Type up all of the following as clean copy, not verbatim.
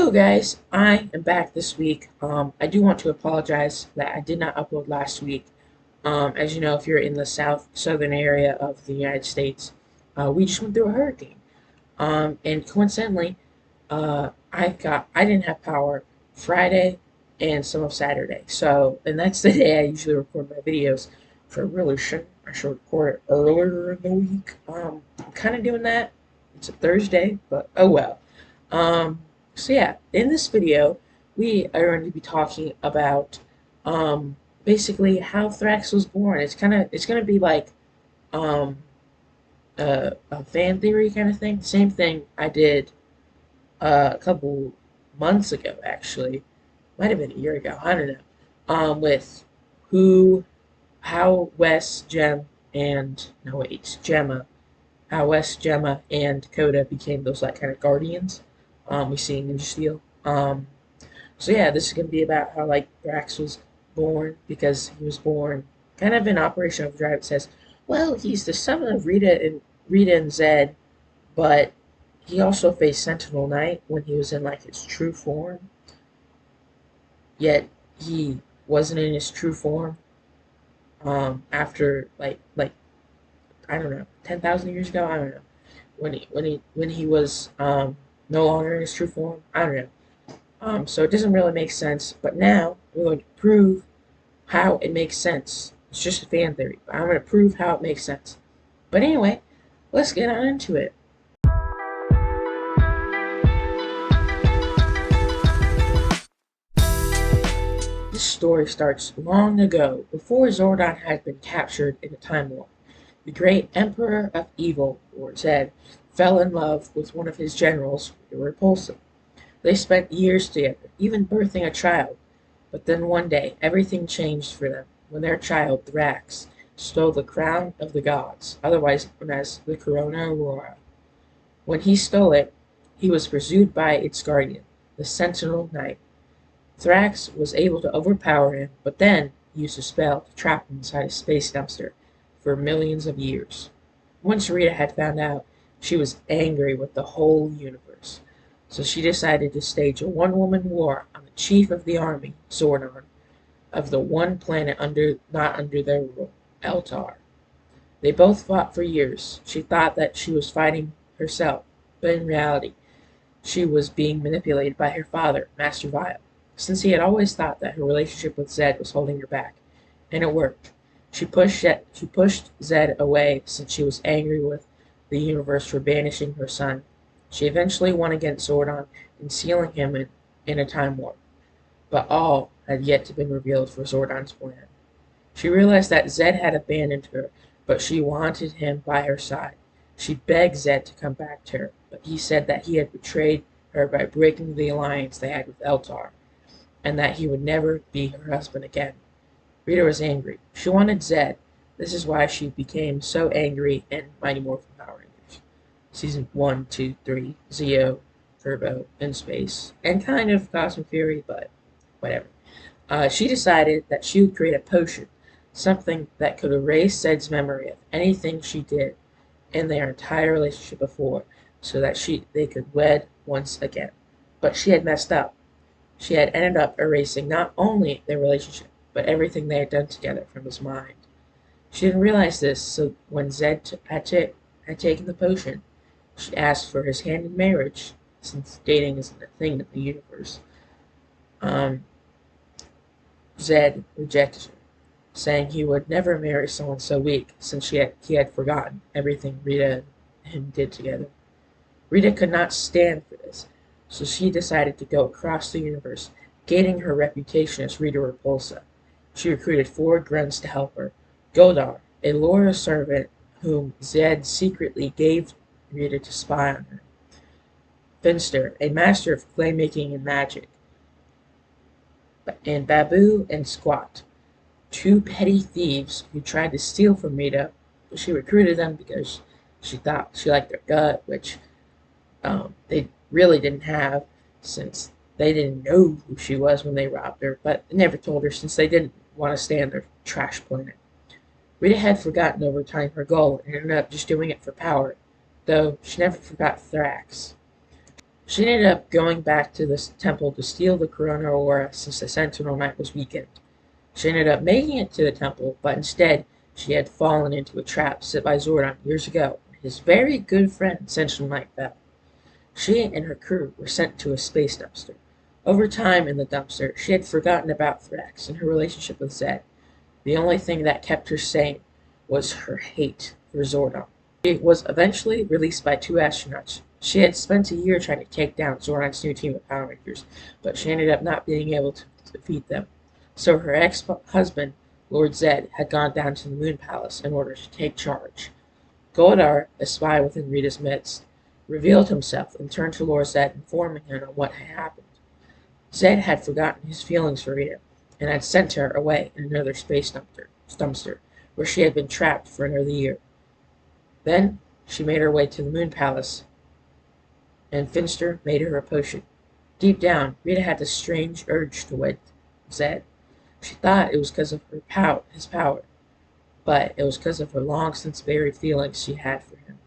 Hello guys, I am back this week. I do want to apologize that I did not upload last week. As you know, if you're in the southern area of the United States, we just went through a hurricane. And coincidentally, I didn't have power Friday and some of Saturday. And that's the day I usually record my videos. For really I should record it earlier in the week. I'm kind of doing that. It's a Thursday, but oh well. So yeah, in this video, we are going to be talking about basically how Thrax was born. It's gonna be like um, a fan theory kind of thing. Same thing I did a couple months ago, actually. Might have been a year ago. I don't know. With who, how Wes, Gem, and no wait, Gemma, how Wes, Gemma, and Coda became those like kind of guardians. We see in Ninja Steel. So yeah, this is gonna be about how like Thrax was born because he was born kind of in Operation Overdrive. It says, well, he's the son of Rita and Zed, but he also faced Sentinel Knight when he was in like his true form. Yet he wasn't in his true form after like I don't know 10,000 years ago. I don't know when he was no longer in his true form. I don't know. So it doesn't really make sense. But now we're going to prove how it makes sense. It's just a fan theory, but I'm going to prove how it makes sense. But anyway, let's get on into it. This story starts long ago, before Zordon had been captured in a time warp. The great Emperor of Evil, or Zed, fell in love with one of his generals, Repulsive. They spent years together, even birthing a child. But then one day, everything changed for them when their child, Thrax, stole the crown of the gods, otherwise known as the Corona Aurora. When he stole it, he was pursued by its guardian, the Sentinel Knight. Thrax was able to overpower him, but then used a spell to trap him inside a space dumpster for millions of years. Once Rita had found out, she was angry with the whole universe. So she decided to stage a one-woman war on the chief of the army, Zordon, of the one planet not under their rule, Eltar. They both fought for years. She thought that she was fighting herself, but in reality, she was being manipulated by her father, Master Vile, since he had always thought that her relationship with Zed was holding her back. And it worked. She pushed Zed away since she was angry with the universe for banishing her son. She eventually won against Zordon in sealing him in a time warp, but all had yet to be revealed for Zordon's plan. She realized that Zed had abandoned her, but she wanted him by her side. She begged Zed to come back to her, but he said that he had betrayed her by breaking the alliance they had with Eltar, and that he would never be her husband again. Rita was angry. She wanted Zed. This is why she became so angry in Mighty Morphin Power Rangers. Season 1, 2, 3, Zeo, Turbo, and Space, and kind of Cosmic Fury, but whatever. She decided that she would create a potion, something that could erase Zed's memory of anything she did in their entire relationship before, so that they could wed once again. But she had messed up. She had ended up erasing not only their relationship, but everything they had done together from his mind. She didn't realize this, so when Zed had taken the potion, she asked for his hand in marriage, since dating isn't a thing in the universe. Zed rejected her, saying he would never marry someone so weak, since he had forgotten everything Rita and him did together. Rita could not stand for this, so she decided to go across the universe, gaining her reputation as Rita Repulsa. She recruited 4 grunts to help her: Godar, a loyal servant whom Zed secretly gave Rita to spy on her; Finster, a master of clay-making and magic; and Babu and Squat, 2 petty thieves who tried to steal from Rita, but she recruited them because she thought she liked their gut, which they really didn't have, since they didn't know who she was when they robbed her, but never told her since they didn't want to stay on their trash planet. Rita had forgotten over time her goal and ended up just doing it for power, though she never forgot Thrax. She ended up going back to this temple to steal the Corona Aurora since the Sentinel Night was weakened. She ended up making it to the temple, but instead she had fallen into a trap set by Zordon years ago when his very good friend Sentinel Knight fell. She and her crew were sent to a space dumpster. Over time in the dumpster, she had forgotten about Thrax and her relationship with Zed. The only thing that kept her sane was her hate for Zordon. She was eventually released by two astronauts. She had spent a year trying to take down Zordon's new team of Power Rangers, but she ended up not being able to defeat them. So her ex-husband, Lord Zed, had gone down to the Moon Palace in order to take charge. Goldar, a spy within Rita's midst, revealed himself and turned to Lord Zed, informing him of what had happened. Zed had forgotten his feelings for Rita and had sent her away in another space dumpster, where she had been trapped for another year. Then she made her way to the Moon Palace, and Finster made her a potion. Deep down, Rita had this strange urge to wed Zed. She thought it was because of his power, but it was because of her long since buried feelings she had for him.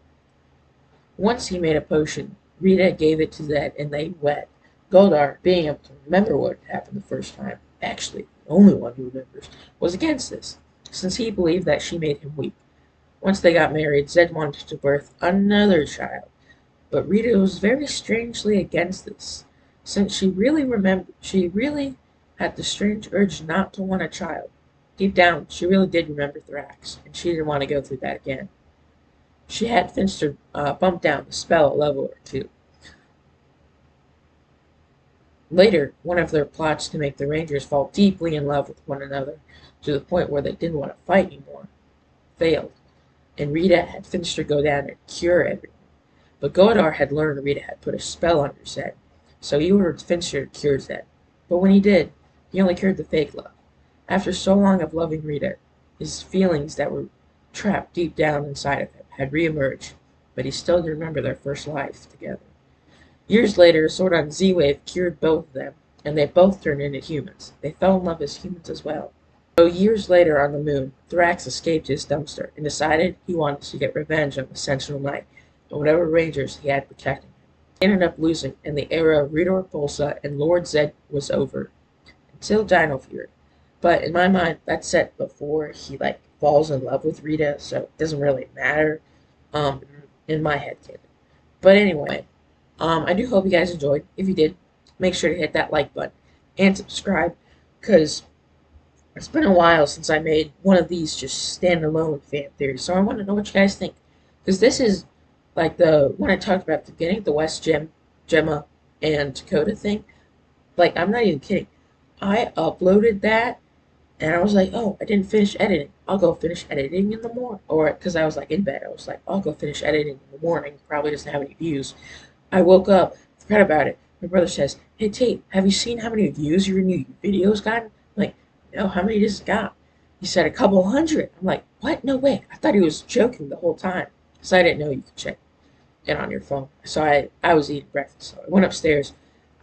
Once he made a potion, Rita gave it to Zed and they wed. Goldar, being able to remember what happened the first time, actually the only one who remembers, was against this, since he believed that she made him weak. Once they got married, Zed wanted to birth another child, but Rita was very strangely against this, since she really had the strange urge not to want a child. Deep down, she really did remember Thrax, and she didn't want to go through that again. She had Finster bump down the spell a level or two. Later, one of their plots to make the Rangers fall deeply in love with one another, to the point where they didn't want to fight anymore, failed, and Rita had Finster go down and cure everyone. But Goldar had learned Rita had put a spell on her Zed, so he ordered Finster to cure Zed. But when he did, he only cured the fake love. After so long of loving Rita, his feelings that were trapped deep down inside of him had reemerged, but he still didn't remember their first life together. Years later, Zordon Z-Wave cured both of them, and they both turned into humans. They fell in love as humans as well. So years later on the moon, Thrax escaped his dumpster and decided he wanted to get revenge on the Sentinel Knight and whatever Rangers he had protecting him. He ended up losing, and the era of Rita Repulsa and Lord Zed was over. Until Dino Fury. But in my mind, that's set before he falls in love with Rita, so it doesn't really matter in my head canon. But anyway, I do hope you guys enjoyed. If you did, make sure to hit that like button and subscribe, because it's been a while since I made one of these just standalone fan theories, so I want to know what you guys think. Because this is like the one I talked about at the beginning, the West Gemma, and Dakota thing. Like, I'm not even kidding. I uploaded that, and I was like, oh, I didn't finish editing. I'll go finish editing in the morning. Or, because I was like in bed, I was like, I'll go finish editing in the morning. Probably doesn't have any views. I woke up, forgot about it. My brother says, hey, Tate, have you seen how many views your new video's gotten? I'm like, no, how many does it got? He said a couple hundred. I'm like, what? No way. I thought he was joking the whole time. Because I didn't know you could check it on your phone. So I was eating breakfast. So I went upstairs.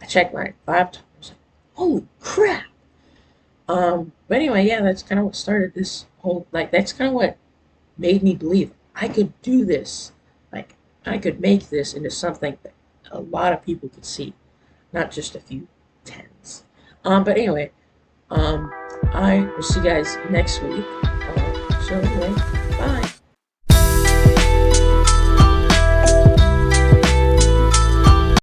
I checked mine 5 times. I was like, holy crap. But anyway, yeah, that's kind of what started this whole, that's kind of what made me believe I could do this. Like, I could make this into something that a lot of people could see, not just a few tens. But anyway, I will see you guys next week. So anyway, bye.